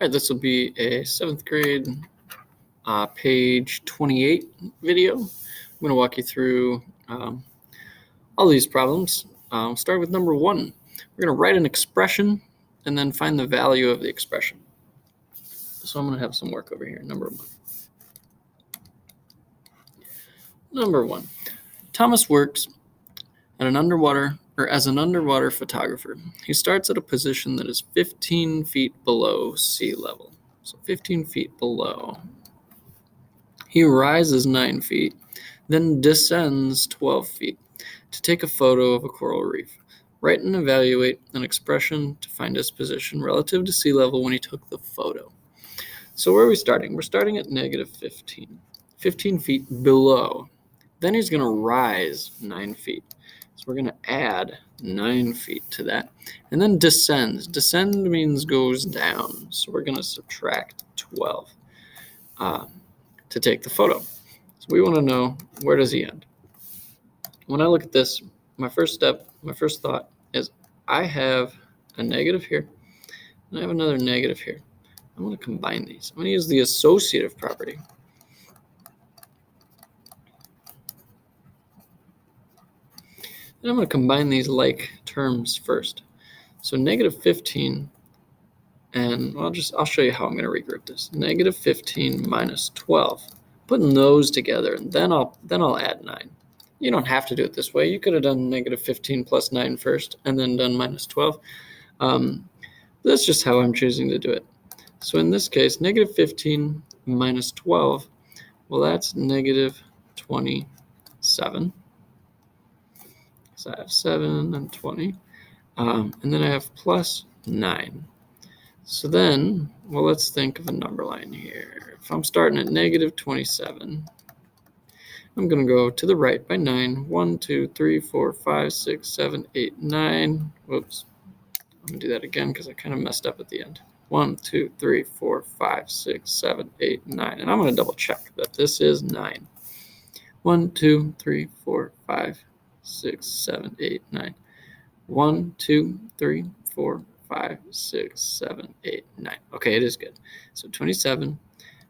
right, this will be a 7th grade page 28 video. I'm going to walk you through all these problems. Start with number 1. We're going to write an expression and then find the value of the expression. So I'm going to have some work over here. Number 1. Number 1. Thomas works at as an underwater photographer. He starts at a position that is 15 feet below sea level. So 15 feet below. He rises 9 feet, then descends 12 feet to take a photo of a coral reef. Write and evaluate an expression to find his position relative to sea level when he took the photo. So where are we starting? We're starting at negative 15. 15 feet below. Then he's going to rise 9 feet. So we're going to add 9 feet to that. And then descends. Descend means goes down. So we're going to subtract 12 to take the photo. So we want to know, where does he end? When I look at this, my first thought is I have a negative here, and I have another negative here. I'm going to combine these. I'm going to use the associative property. And I'm going to combine these like terms first. So negative 15, and I'll show you how I'm going to regroup this. Negative 15 minus 12. Putting those together, and then I'll add 9. You don't have to do it this way. You could have done negative 15 plus 9 first, and then done minus 12. That's just how I'm choosing to do it. So in this case, negative 15 minus 12, well, that's negative 27. So I have 7 and 20. And then I have plus 9. So then, well, let's think of a number line here. If I'm starting at negative 27, I'm going to go to the right by 9. 1, 2, 3, 4, 5, 6, 7, 8, 9. Whoops. I'm going to do that again because I kind of messed up at the end. 1, 2, 3, 4, 5, 6, 7, 8, 9. And I'm going to double check that this is 9. 1, 2, 3, 4, 5, 6, 7, 8, 9. 1, 2, 3, 4, 5, 6, 7, 8, 9. Okay, it is good. So 27.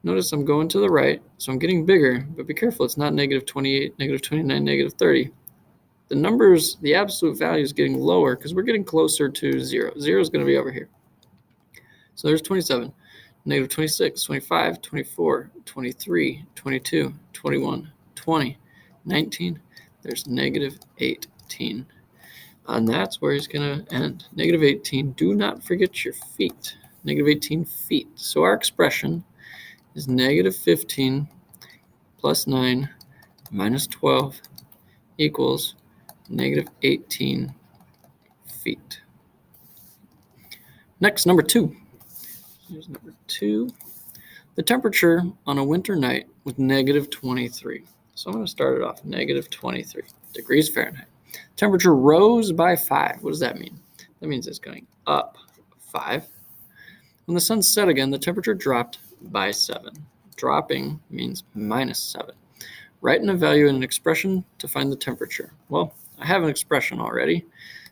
Notice I'm going to the right, so I'm getting bigger, but be careful, it's not negative 28, negative 29, negative 30. The numbers, the absolute value is getting lower because we're getting closer to 0. 0 is going to be over here. So there's 27, negative 26, 25, 24, 23, 22, 21, 20, 19. There's negative 18. And that's where he's going to end. Negative 18. Do not forget your feet. Negative 18 feet. So our expression is negative 15 plus 9 minus 12 equals negative 18 feet. Next, number 2. Here's number 2. The temperature on a winter night was negative 23. So I'm going to start it off negative 23 degrees Fahrenheit. Temperature rose by 5. What does that mean? That means it's going up 5. When the sun set again, the temperature dropped by 7. Dropping means minus 7. Write and evaluate an expression to find the temperature. Well, I have an expression already.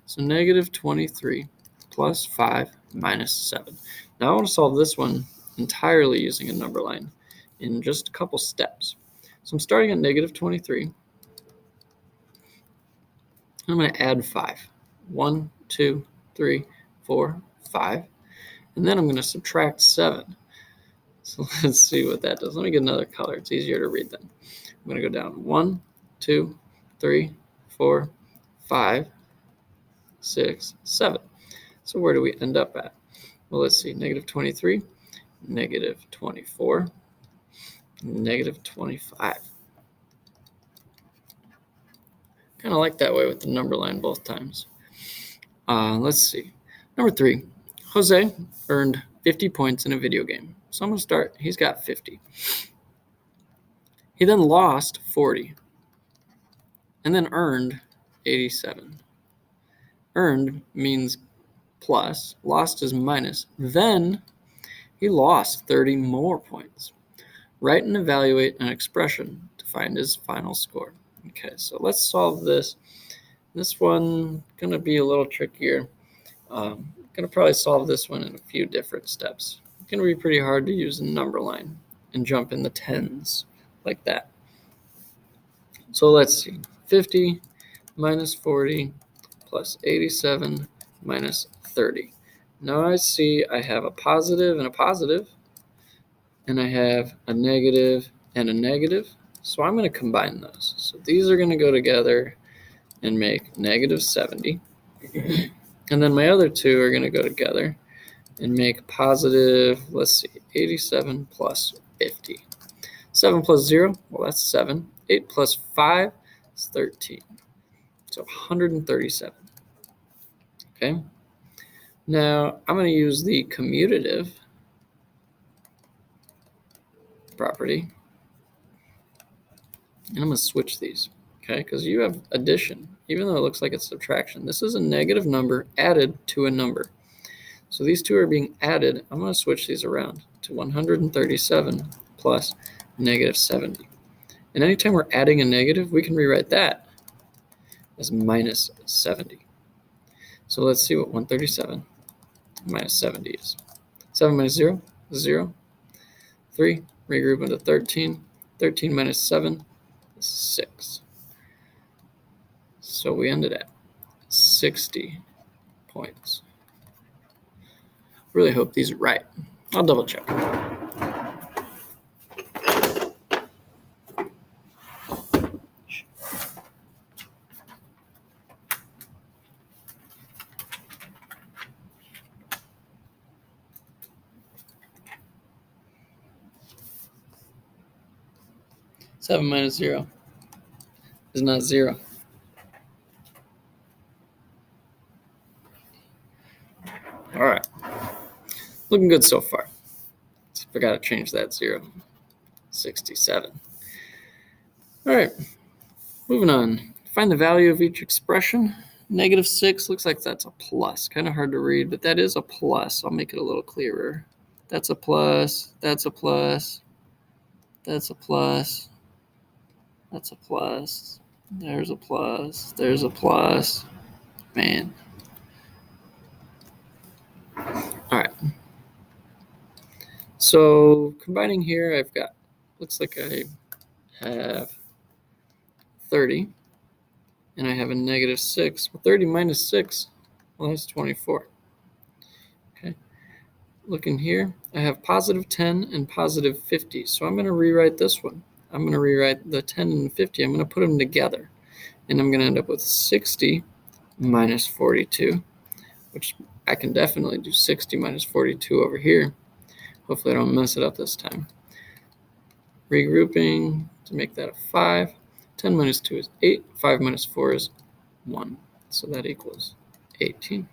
So negative 23 plus 5 minus 7. Now I want to solve this one entirely using a number line in just a couple steps. So I'm starting at negative 23. I'm going to add 5. 1, 2, 3, 4, 5. And then I'm going to subtract 7. So let's see what that does. Let me get another color. It's easier to read then. I'm going to go down 1, 2, 3, 4, 5, 6, 7. So where do we end up at? Well, let's see. Negative 23, negative 24, negative 25. Kind of like that way with the number line both times. Let's see. Number 3, Jose earned 50 points in a video game. So I'm going to start. He's got 50. He then lost 40 and then earned 87. Earned means plus, lost is minus. Then he lost 30 more points. Write and evaluate an expression to find his final score. Okay, so let's solve this. This one going to be a little trickier. Going to probably solve this one in a few different steps. going to be pretty hard to use the number line and jump in the tens like that. So let's see. 50 minus 40 plus 87 minus 30. Now I see I have a positive and a positive, and I have a negative and a negative. So I'm going to combine those. So these are going to go together and make negative 70. And then my other two are going to go together and make positive, let's see, 87 plus 50. 7 plus 0, well, that's 7. 8 plus 5 is 13. So 137. Okay. Now I'm going to use the commutative property. And I'm going to switch these. Okay, because you have addition, even though it looks like it's subtraction. This is a negative number added to a number. So these two are being added. I'm going to switch these around to 137 plus negative 70. And anytime we're adding a negative, we can rewrite that as minus 70. So let's see what 137 minus 70 is. 7 minus 0 is 0. 3, regroup into 13. 13 minus 7 is 6. So we ended at 60 points. Really hope these are right. I'll double check. Seven minus 0 is not 0. All right. Looking good so far. I got to change that 0. 67. All right. Moving on. Find the value of each expression. Negative 6 looks like that's a plus. Kind of hard to read, but that is a plus. I'll make it a little clearer. That's a plus. That's a plus. That's a plus. That's a plus. There's a plus. There's a plus. Man. All right. So combining here, I've got, looks like I have 30, and I have a negative 6. Well, 30 minus 6, well, that's 24. Okay. Looking here, I have positive 10 and positive 50. So I'm going to rewrite this one. I'm going to rewrite the 10 and 50. I'm going to put them together, and I'm going to end up with 60 minus 42, which I can definitely do 60 minus 42 over here. Hopefully I don't mess it up this time. Regrouping to make that a 5. 10 minus 2 is 8. 5 minus 4 is 1. So that equals 18.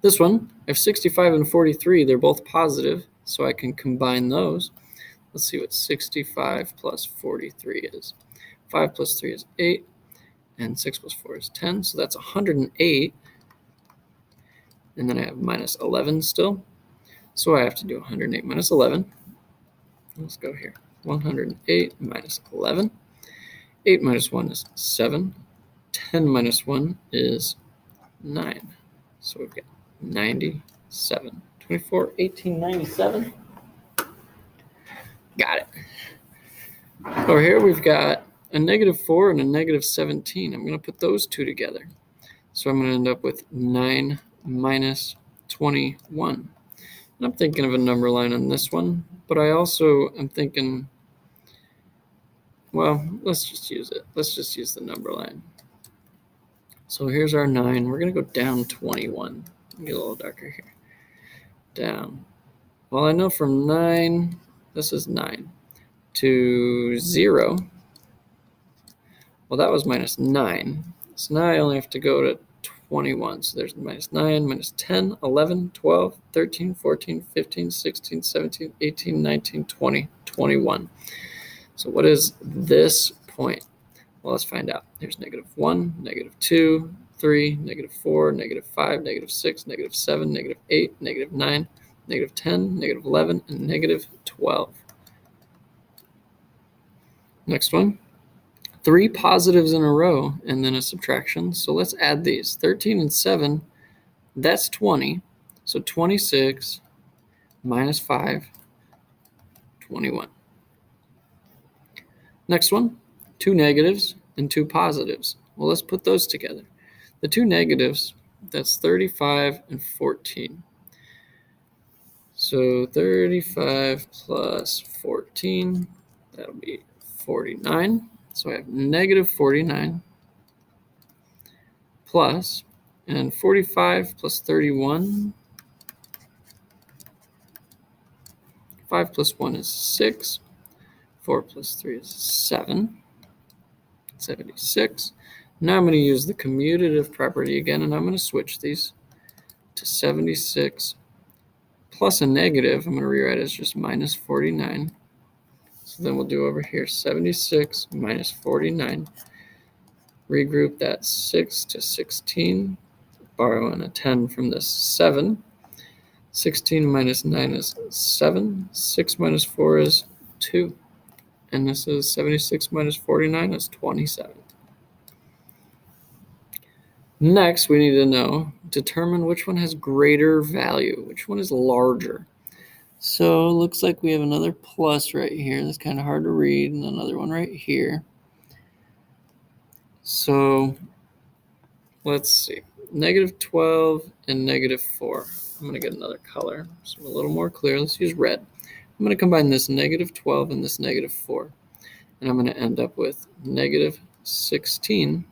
This one, I have 65 and 43. They're both positive, so I can combine those. Let's see what 65 plus 43 is. 5 plus 3 is 8, and 6 plus 4 is 10. So that's 108. And then I have minus 11 still. So I have to do 108 minus 11. Let's go here. 108 minus 11. 8 minus 1 is 7. 10 minus 1 is 9. So we've got 97. 24, 18, 97. Got it. Over here we've got a negative 4 and a negative 17. I'm going to put those two together. So I'm going to end up with 9 minus 21. And I'm thinking of a number line on this one, but I also am thinking, well, let's just use it. Let's just use the number line. So here's our 9. We're going to go down 21. Get a little darker here. Down. Well, I know from 9, this is 9, to 0. Well, that was minus 9. So now I only have to go to 21. So there's minus 9, minus 10, 11, 12, 13, 14, 15, 16, 17, 18, 19, 20, 21. So what is this point? Well, let's find out. Here's negative 1, negative 2, 3, negative 4, negative 5, negative 6, negative 7, negative 8, negative 9, negative 10, negative 11, and negative 12. Next one. 3 positives in a row and then a subtraction. So let's add these. 13 and 7, that's 20. So 26 minus 5, 21. Next one, 2 negatives and 2 positives. Well, let's put those together. The 2 negatives, that's 35 and 14. So 35 plus 14, that'll be 49. So I have negative 49 plus, and 45 plus 31, 5 plus 1 is 6, 4 plus 3 is 7, 76. Now I'm going to use the commutative property again, and I'm going to switch these to 76 plus a negative. I'm going to rewrite it as just minus 49. So then we'll do over here 76 minus 49. Regroup that 6 to 16. Borrowing a 10 from this 7. 16 minus 9 is 7. 6 minus 4 is 2. And this is 76 minus 49 is 27. Next, we need to know, determine which one has greater value, which one is larger. So it looks like we have another plus right here. That's kind of hard to read, and another one right here. So let's see, negative 12 and negative 4. I'm going to get another color so I'm a little more clear. Let's use red. I'm going to combine this negative 12 and this negative 4. And I'm going to end up with negative 16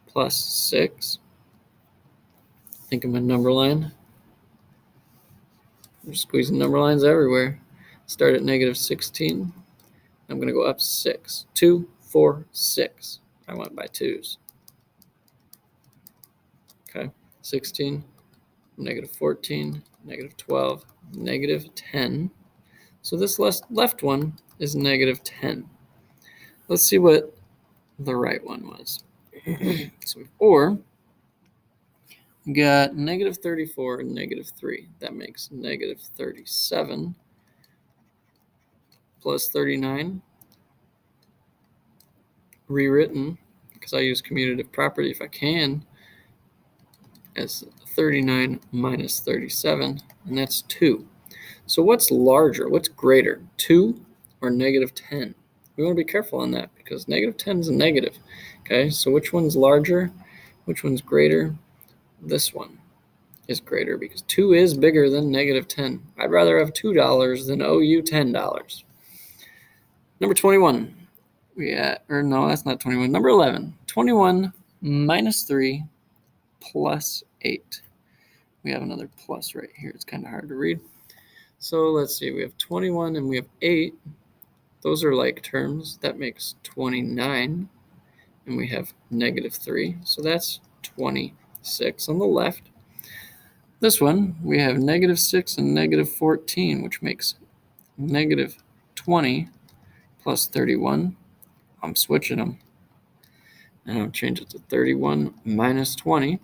plus 6. Think of my number line. I'm squeezing number lines everywhere. Start at negative 16. I'm going to go up 6. 2, 4, 6. I went by 2s. Okay, 16, negative 14, negative 12, negative 10. So this left one is negative 10. Let's see what the right one was. So we got negative 34 and negative 3. That makes negative 37 plus 39. Rewritten, because I use commutative property if I can, as 39 minus 37, and that's 2. So what's larger? What's greater, 2 or negative 10? We want to be careful on that because negative 10 is a negative. Okay, so which one's larger? Which one's greater? This one is greater because 2 is bigger than negative 10. I'd rather have $2 than owe you $10. Number 21. No, that's not 21. Number 11. 21 minus 3 plus 8. We have another plus right here. It's kind of hard to read. So let's see. We have 21 and we have 8. Those are like terms. That makes 29. And we have negative 3. So that's 26 on the left. This one, we have negative 6 and negative 14, which makes negative 20 plus 31. I'm switching them. And I'll change it to 31 minus 20,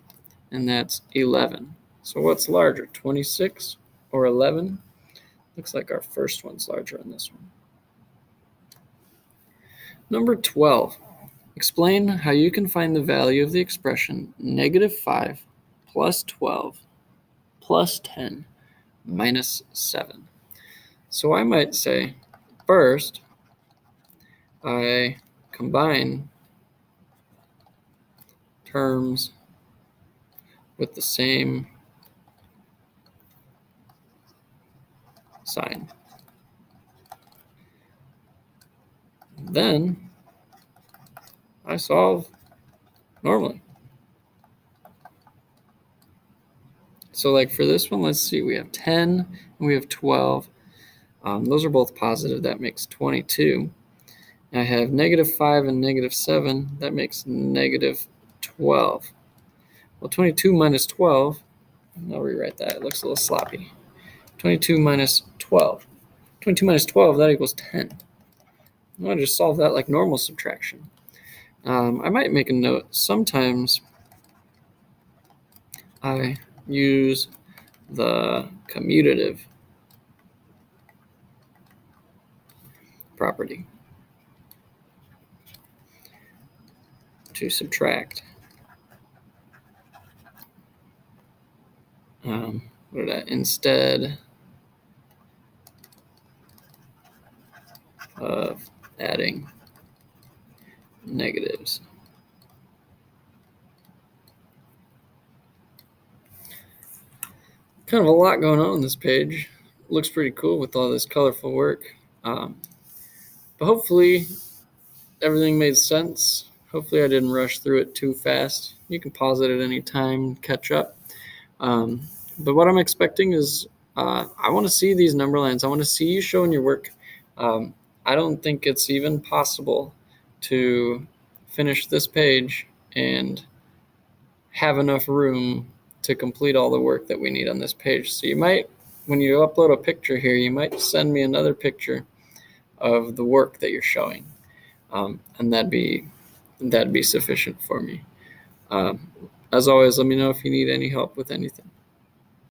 and that's 11. So what's larger, 26 or 11? Looks like our first one's larger on this one. Number 12. Explain how you can find the value of the expression negative 5 plus 12 plus 10 minus 7. So I might say, first, I combine terms with the same sign. Then I solve normally. So like for this one, let's see, we have 10 and we have 12. Those are both positive. That makes 22. I have negative 5 and negative 7. That makes negative 12. Well, 22 minus 12, I'll rewrite that. It looks a little sloppy. 22 minus 12. 22 minus 12, that equals 10. I'm going to just solve that like normal subtraction. I might make a note. Sometimes I use the commutative property to subtract. Instead of adding negatives. Kind of a lot going on this page. Looks pretty cool with all this colorful work. But hopefully everything made sense. Hopefully I didn't rush through it too fast. You can pause it at any time, catch up. But what I'm expecting is I want to see these number lines. I want to see you showing your work. I don't think it's even possible to finish this page and have enough room to complete all the work that we need on this page. So you might, when you upload a picture here, you might send me another picture of the work that you're showing, and that'd be sufficient for me. As always, let me know if you need any help with anything.